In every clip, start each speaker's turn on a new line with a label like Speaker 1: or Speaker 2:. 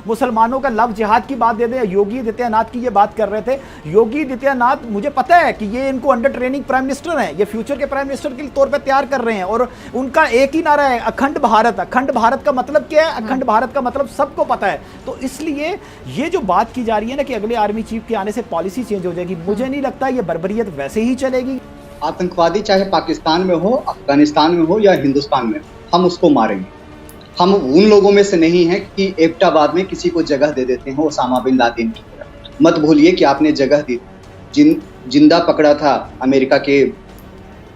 Speaker 1: मुसलमानों का लव जिहाद की बात दे दें। योगी आदित्यनाथ की ये बात कर रहे थे। योगी आदित्यनाथ, मुझे पता है कि ये इनको अंडर ट्रेनिंग प्राइम मिनिस्टर हैं, ये फ्यूचर के प्राइम मिनिस्टर के तौर पे तैयार कर रहे हैं, और उनका एक ही नारा है, अखंड भारत। अखंड भारत का मतलब क्या है? अखंड भारत का मतलब सबको पता है। तो इसलिए ये जो बात की जा रही है ना कि अगले आर्मी चीफ के आने से पॉलिसी चेंज हो जाएगी, मुझे नहीं लगता। ये बर्बरियत वैसे ही चलेगी।
Speaker 2: आतंकवादी चाहे पाकिस्तान में हो, अफगानिस्तान में हो या हिंदुस्तान में, हम उसको मारेंगे। हम उन लोगों में से नहीं हैं कि एबटाबाद में किसी को जगह दे देते हैं ओसामा बिन लादेन की तरह। मत भूलिए कि आपने जगह दी, जिंदा पकड़ा था अमेरिका के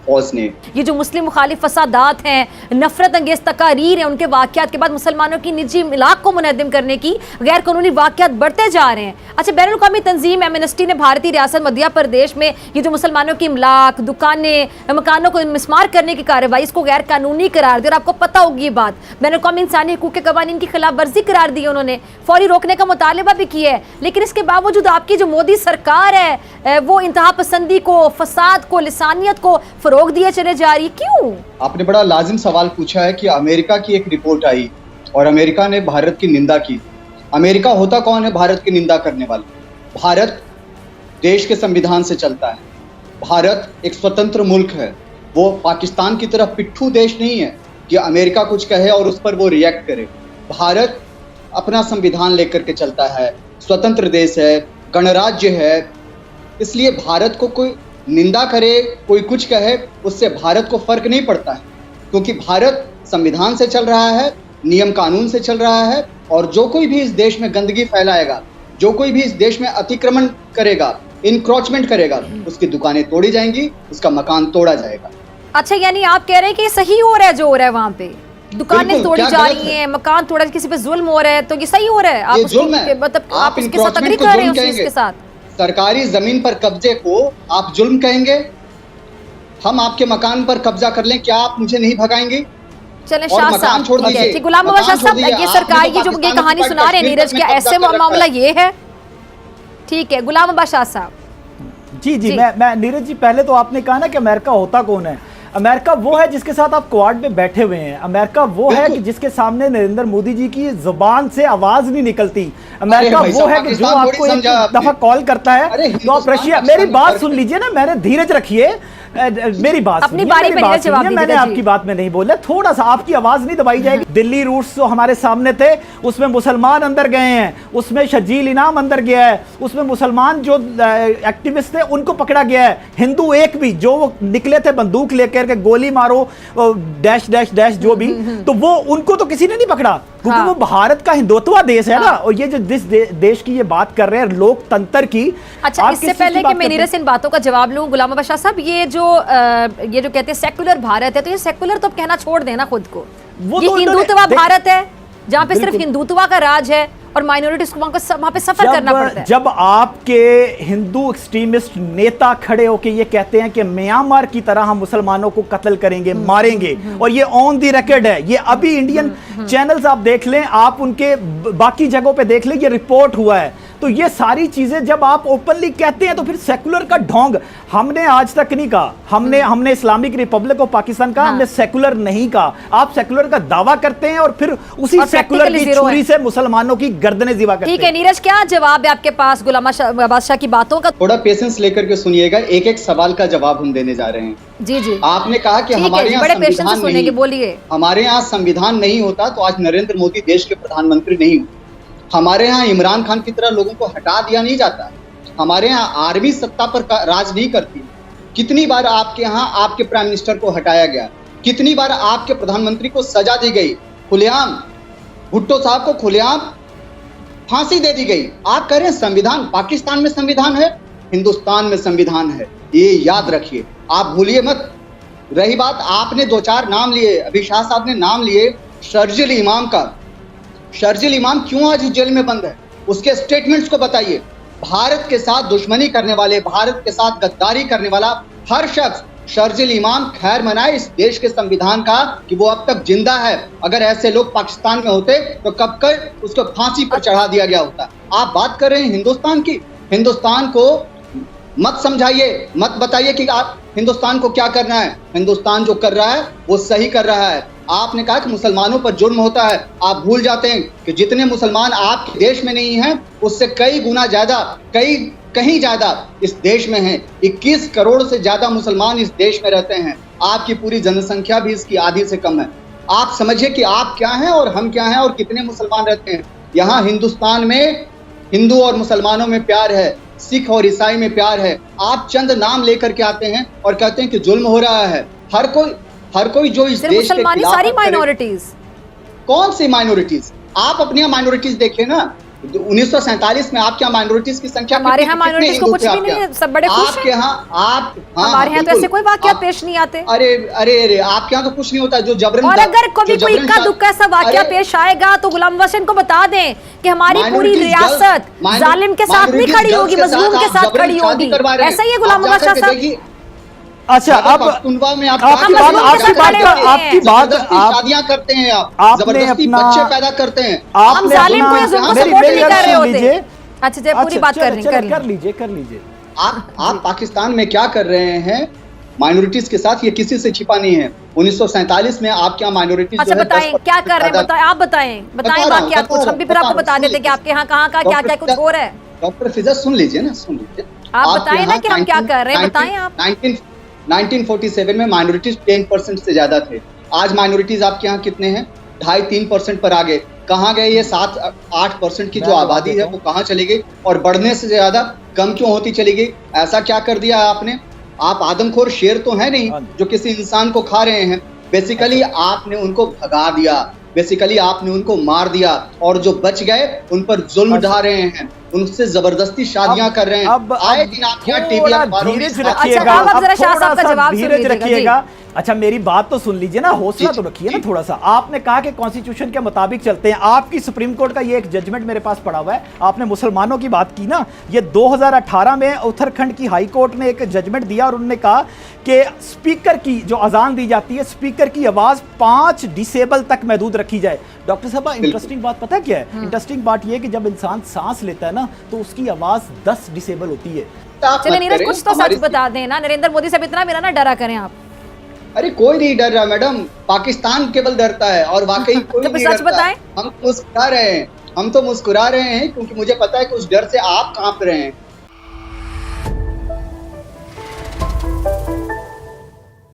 Speaker 2: फौज ने।
Speaker 3: ये जो मुस्लिम मुखालिफ फसादात हैं, नफरत अंगेज तकारीर हैं, उनके वाक़यात के बाद मुसलमानों की निजी इमलाक को मुनहदिम करने की गैर कानूनी वाक़यात बढ़ते जा रहे हैं। अच्छा, बैनुल-अक़वामी तंजीम एमनेस्टी ने भारतीय रियासत मध्य प्रदेश में ये जो मुसलमानों की इमलाक, दुकानें, मकानों को मिसमार करने की कार्रवाई, इसको गैर कानूनी करार दी। और आपको पता होगी ये बात, बैनुल-अक़वामी इंसानी हकूक़ के कवानीन की खिलाफ वर्जी करार दी उन्होंने, फौरी रोकने का मुतालबा भी किया है। लेकिन इसके बावजूद आपकी जो मोदी सरकार है वो इंतहा पसंदी को, फसाद को, लिसानियत को रोक दिए चले जा रही। क्यों? आपने
Speaker 2: बड़ा लाजिम सवाल पूछा है कि अमेरिका की एक रिपोर्ट आई और अमेरिका ने भारत की निंदा की। अमेरिका होता कौन है भारत की निंदा करने वाला? भारत देश के संविधान से चलता है। भारत एक स्वतंत्र मुल्क है। वो पाकिस्तान की तरह पिट्ठू देश नहीं है कि अमेरिका कुछ कहे और उस पर वो रिएक्ट करे। भारत अपना संविधान लेकर के चलता है, स्वतंत्र देश है, गणराज्य है। इसलिए भारत को कोई निंदा करे, कोई कुछ कहे, उससे भारत को फर्क नहीं पड़ता है, क्योंकि भारत संविधान से चल रहा है, नियम कानून से चल रहा है। और जो कोई भी इस देश में गंदगी फैलाएगा, जो कोई भी इस देश में अतिक्रमण करेगा, इनक्रोचमेंट करेगा, उसकी दुकानें तोड़ी जाएंगी, उसका मकान तोड़ा जाएगा।
Speaker 3: अच्छा, यानी आप कह रहे हैं कि सही हो रहा है जो हो रहा है वहाँ पे? दुकानें तोड़ी जा रही हैं, मकान तोड़ा, किसी पे जुल्म हो रहा है, तो ये सही हो रहा है? आप मतलब आप इसके साथ एग्री कर रहे हैं? उसके साथ
Speaker 2: सरकारी जमीन पर कब्जे को आप जुल्म कहेंगे? हम आपके मकान पर कब्जा कर लें, क्या आप मुझे नहीं भगाएंगे?
Speaker 3: चलें शाह साहब, गुलाम मोहम्मद शाह साहब, ये सरकार की जो ये कहानी सुना रहे हैं नीरज, क्या ऐसे मामला ये है? ठीक है, गुलाम मोहम्मद शाह साहब।
Speaker 1: जी, मैं नीरज जी, पहले तो आपने कहा ना कि अमेरिका होता कौन है। अमेरिका वो है जिसके साथ आप क्वाड में बैठे हुए हैं। अमेरिका वो है कि जिसके सामने नरेंद्र मोदी जी की जुबान से आवाज नहीं निकलती। अमेरिका वो है कि जो आपको एक दफा कॉल करता है तो आप रशिया। मेरी बात सुन लीजिए ना, मैंने धीरज रखिए, मेरी बात
Speaker 3: अपनी बारी पे जवाब दीजिए।
Speaker 1: मैंने आपकी बात में नहीं बोला, थोड़ा सा आपकी आवाज नहीं दबाई जाएगी। दिल्ली रूट्स जो हमारे सामने थे, उसमें मुसलमान अंदर गए हैं, उसमें शजील इनाम अंदर गया है, उसमें मुसलमान जो एक्टिविस्ट थे उनको पकड़ा गया है। हिंदू एक भी जो वो निकले थे बंदूक लेकर के गोली मारो डैश डैश डैश जो भी, तो वो उनको तो किसी ने नहीं पकड़ा, क्योंकि वो भारत का हिंदुत्व देश है ना। और ये जो देश की ये बात कर रहे हैं लोकतंत्र की।
Speaker 3: अच्छा, इससे पहले कि मैं नीरज से इन बातों का जवाब लूं, गुलाम मोहम्मद शाह साहब, ये जो कहते हैं सेकुलर भारत है, तो ये सेकुलर तो अब कहना छोड़ देना खुद को। ये हिंदुत्व भारत है जहाँ पे सिर्फ हिंदुत्व का राज है और माइनॉरिटीज को वहां पे सफर करना पड़ता है।
Speaker 1: जब आपके हिंदू एक्सट्रीमिस्ट नेता खड़े होके ये कहते हैं कि म्यांमार की तरह हम मुसलमानों को कत्ल करेंगे, मारेंगे, और ये ऑन दी रिकॉर्ड है, ये अभी इंडियन चैनल्स आप देख लें, आप उनके बाकी जगहों पे देख लें, ये रिपोर्ट हुआ है। तो ये सारी चीजें जब आप ओपनली कहते हैं तो फिर सेकुलर का ढोंग हमने आज तक नहीं कहा। हमने इस्लामिक रिपब्लिक ऑफ पाकिस्तान कहा, हमने सेकुलर नहीं कहा। आप सेकुलर का दावा करते हैं और फिर उसी सेकुलर की छुरी से मुसलमानों की गर्दनें ज़िबा करते हैं।
Speaker 3: ठीक है नीरज, क्या जवाब है आपके पास गुलाम बादशाह की बातों का?
Speaker 2: थोड़ा पेशेंस लेकर के सुनिएगा, एक एक सवाल का जवाब हम देने जा रहे हैं।
Speaker 3: जी जी,
Speaker 2: आपने कहा कि हमारे यहाँ संविधान नहीं,
Speaker 3: बोलिए।
Speaker 2: हमारे यहाँ संविधान नहीं होता तो आज नरेंद्र मोदी देश के प्रधानमंत्री नहीं होते। हमारे यहाँ इमरान खान की तरह लोगों को हटा दिया नहीं जाता। हमारे यहाँ आर्मी सत्ता पर राज नहीं करती। कितनी बार आपके यहाँ आपके प्राइम मिनिस्टर को हटाया गया, कितनी बार आपके प्रधानमंत्री को सजा दी गई, खुलेआम भुट्टो साहब को खुलेआम फांसी दे दी गई। आप कह रहे हैं संविधान, पाकिस्तान में संविधान है, हिंदुस्तान में संविधान है, ये याद रखिए, आप भूलिए मत। रही बात, आपने दो चार नाम लिए, अभी शाह साहब ने नाम लिए शर्जिल इमाम का। शर्जिल इमाम क्यों आज जेल में बंद है? उसके स्टेटमेंट्स को बताइए। भारत के साथ दुश्मनी करने वाले, भारत के साथ गद्दारी करने वाला हर शख्स शर्जिल इमाम खैर मनाए इस देश के संविधान का कि वो अब तक जिंदा है। अगर ऐसे लोग पाकिस्तान में होते तो कब कर उसको फांसी पर चढ़ा दिया गया होता। आप बात कर रहे हैं हिंदुस्तान की। हिंदुस्तान को मत समझाइए, मत बताइए कि आप हिंदुस्तान को क्या करना है। हिंदुस्तान जो कर रहा है वो सही कर रहा है। आपने कहा कि मुसलमानों पर जुर्म होता है। आप भूल जाते हैं कि जितने मुसलमान आपके देश में नहीं हैं, उससे कई गुना ज्यादा, कहीं ज्यादा इस देश में हैं। 21 करोड़ से ज्यादा मुसलमान इस देश में रहते हैं। आपकी पूरी जनसंख्या भी इसकी आधी से कम है। आप समझिए कि आप क्या हैं और हम क्या हैं और कितने मुसलमान रहते हैं। यहाँ हिंदुस्तान में हिंदू और मुसलमानों में प्यार है, सिख और ईसाई में प्यार है। आप चंद नाम लेकर के आते हैं और कहते हैं कि जुल्म हो रहा है। हर कोई जो इस देश के
Speaker 3: मुसलमानी
Speaker 2: खिलाफ
Speaker 3: सारी माइनॉरिटीज,
Speaker 2: कौन सी माइनॉरिटीज? आप अपनी माइनॉरिटीज देखिए ना। 1947 में आपके यहाँ माइनॉरिटीज की संख्या
Speaker 3: हमारे यहाँ माइनॉरिटीज को कुछ भी नहीं है, सब बड़े खुश
Speaker 2: आपके
Speaker 3: हैं।
Speaker 2: यहाँ
Speaker 3: हमारे यहाँ तो ऐसे कोई वाकयात पेश नहीं आते।
Speaker 2: अरे अरे अरे, आपके यहाँ तो कुछ नहीं होता। जो जबरन,
Speaker 3: और अगर कभी कोई इक्का दुक्का ऐसा वाकया पेश आएगा तो गुलाम वसीम को बता दें कि हमारी पूरी रियासत जालिम के साथ नहीं खड़ी होगी, मजलूम के साथ खड़ी होगी। ऐसा ही है गुलाम बादशाह साहब।
Speaker 1: अच्छा, अब
Speaker 2: में
Speaker 1: आपकी बात
Speaker 2: शादियां करते हैं, आप जबरदस्ती बच्चे पैदा करते हैं।
Speaker 3: हम जालिम को या जुल्म को सपोर्ट नहीं कर रहे होते। अच्छा चलिए, पूरी बात कर
Speaker 1: लीजिए।
Speaker 2: आप पाकिस्तान में क्या कर रहे हैं माइनॉरिटीज के साथ, ये किसी से छिपा नहीं है। 1947 में आपके यहाँ माइनॉरिटीज,
Speaker 3: अच्छा बताएं क्या कर रहे हैं, बताएं, आप बताएं वाकयात कुछ, हम भी फिर आपको बता देते कि आपके यहाँ कहाँ क्या क्या कुछ हो रहा है।
Speaker 2: डॉक्टर फिजा सुन लीजिए,
Speaker 3: आप बताएं ना कि हम क्या कर रहे हैं, बताएं आप।
Speaker 2: 1947 में माइनॉरिटीज 10% से ज्यादा थे। आज माइनॉरिटीज आपके यहाँ कितने हैं? 2.5-3% पर आ गए। कहाँ गए ये 7-8% की जो आबादी है, वो कहाँ चली गई? और बढ़ने से ज्यादा कम क्यों होती चली गई? ऐसा क्या कर दिया आपने? आप आदमखोर शेर तो है नहीं जो किसी इंसान को खा रहे हैं। बेसिकली आपने उनको भगा दिया, बेसिकली आपने उनको मार दिया, और जो बच गए उन पर जुल्म ढा रहे हैं, उनसे जबरदस्ती शादियां कर रहे हैं। आए दिन आप क्या टीवी
Speaker 1: धीरज रखिएगा। अच्छा, मेरी बात तो सुन लीजिए ना, हौसला तो रखिए ना थोड़ा सा। आपने कहा कि कॉन्स्टिट्यूशन के मुताबिक चलते हैं। आपकी सुप्रीम कोर्ट का ये एक जजमेंट मेरे पास पड़ा हुआ है। आपने मुसलमानों की बात की ना, ये 2018 में उत्तराखंड की हाई कोर्ट ने एक जजमेंट दिया और उन्होंने कहा कि स्पीकर की जो अजान दी जाती है, स्पीकर की आवाज 5 डिसेबल तक महदूद रखी जाए। डॉक्टर साहब, इंटरेस्टिंग बात पता क्या है? इंटरेस्टिंग बात ये कि जब इंसान सांस लेता है ना, तो उसकी आवाज 10 डिसेबल होती है।
Speaker 3: चलिए नीरज, कुछ तो सच बता दें ना, नरेंद्र मोदी से इतना मेरा ना डरा करें आप।
Speaker 2: अरे कोई नहीं डर रहा मैडम, पाकिस्तान केवल डरता है, और वाकई कोई नहीं
Speaker 3: सच बताएं।
Speaker 2: हम मुस्कुरा रहे हैं, क्योंकि मुझे पता है कि उस डर से आप कांप रहे हैं।